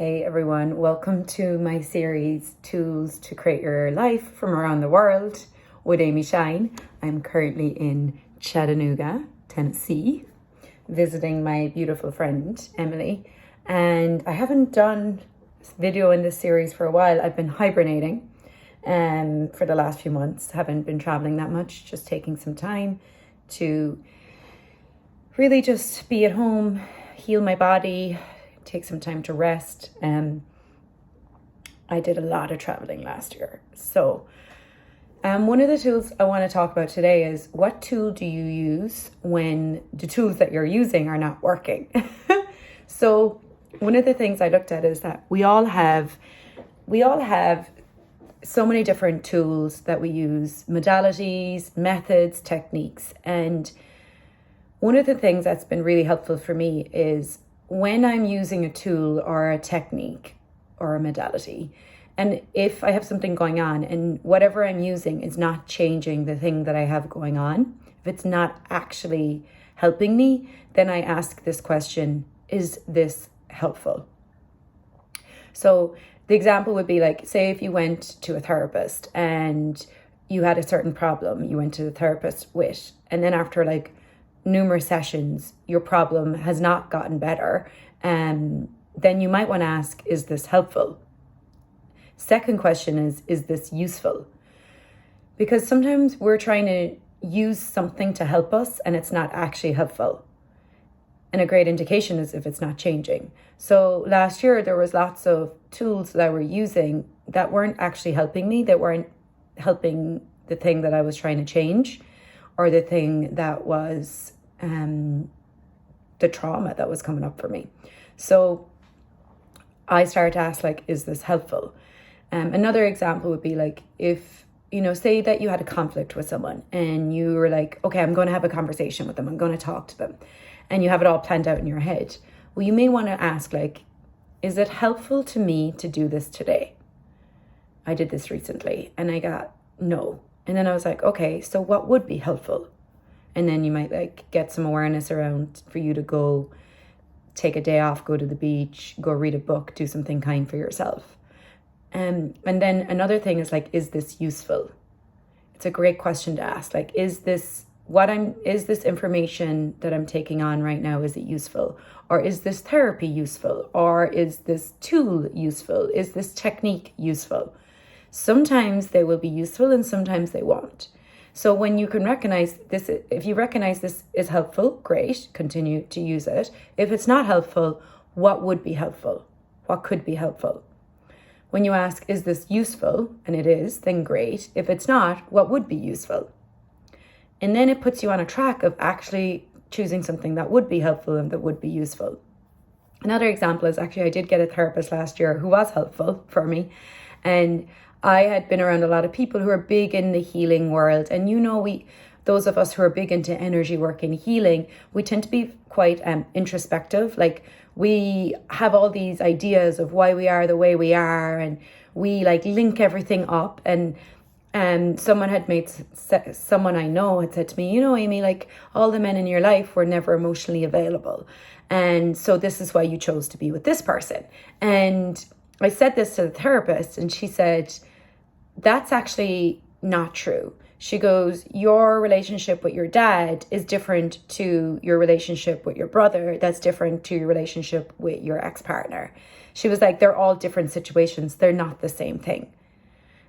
Hey everyone, welcome to my series, Tools to Create Your Life from Around the World with Amy Shine. I'm currently in Chattanooga, Tennessee, visiting my beautiful friend, Emily. And I haven't done video in this series for a while. I've been hibernating for the last few months. Haven't been traveling that much, just taking some time to really just be at home, heal my body, take some time to rest. I did a lot of traveling last year. So one of the tools I want to talk about today is, what tool do you use when the tools that you're using are not working? So one of the things I looked at is that we all have so many different tools that we use, modalities, methods, techniques. And one of the things that's been really helpful for me is when I'm using a tool or a technique or a modality, and if I have something going on and whatever I'm using is not changing the thing that I have going on, if it's not actually helping me, then I ask this question: is this helpful? So the example would be like, say if you went to a therapist and you had a certain problem you went to the therapist with, and then after like numerous sessions, your problem has not gotten better, then you might want to ask, is this helpful? Second question is this useful? Because sometimes we're trying to use something to help us and it's not actually helpful. And a great indication is if it's not changing. So last year, there was lots of tools that I were using that weren't actually helping me, that weren't helping the thing that I was trying to change, or the thing that was the trauma that was coming up for me. So I started to ask, like, is this helpful? Another example would be like, if, say that you had a conflict with someone and you were like, okay, I'm going to have a conversation with them. I'm going to talk to them. And you have it all planned out in your head. Well, you may want to ask, like, is it helpful to me to do this today? I did this recently and I got no. And then I was like, okay, so what would be helpful? And then you might like get some awareness around for you to go take a day off, go to the beach, go read a book, do something kind for yourself. And then another thing is like, is this useful? It's a great question to ask. Like, is this information that I'm taking on right now, is it useful? Or is this therapy useful? Or is this tool useful? Is this technique useful? Sometimes they will be useful and sometimes they won't. So when you can recognize this, if you recognize this is helpful, great, continue to use it. If it's not helpful, what would be helpful? What could be helpful? When you ask, is this useful? And it is, then great. If it's not, what would be useful? And then it puts you on a track of actually choosing something that would be helpful and that would be useful. Another example is, actually, I did get a therapist last year who was helpful for me. And I had been around a lot of people who are big in the healing world. And those of us who are big into energy work and healing, we tend to be quite introspective. Like, we have all these ideas of why we are the way we are, and we like link everything up. And someone I know had said to me, Amy, like, all the men in your life were never emotionally available. And so this is why you chose to be with this person. And I said this to the therapist and she said, that's actually not true. She goes, your relationship with your dad is different to your relationship with your brother. That's different to your relationship with your ex-partner. She was like, they're all different situations. They're not the same thing.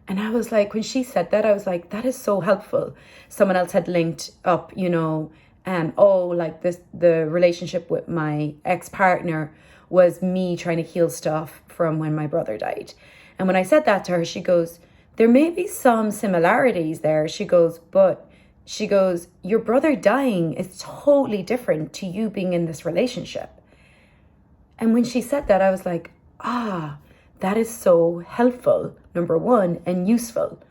And I was like, when she said that, I was like, that is so helpful. Someone else had linked up, the relationship with my ex-partner was me trying to heal stuff from when my brother died. And when I said that to her, she goes, there may be some similarities there. She goes, your brother dying is totally different to you being in this relationship. And when she said that, I was like, that is so helpful, number one, and useful.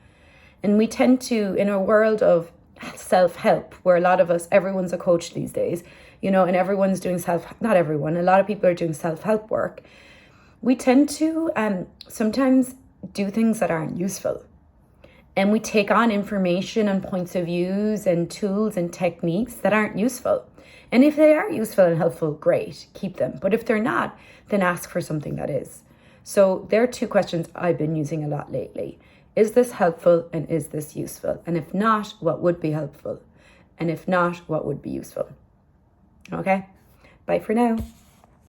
And we tend to, in a world of self-help, where a lot of us, everyone's a coach these days, and everyone's doing not everyone, a lot of people are doing self-help work. We tend to sometimes do things that aren't useful. And we take on information and points of views and tools and techniques that aren't useful. And if they are useful and helpful, great, keep them. But if they're not, then ask for something that is. So there are two questions I've been using a lot lately. Is this helpful and is this useful? And if not, what would be helpful? And if not, what would be useful? Okay, bye for now.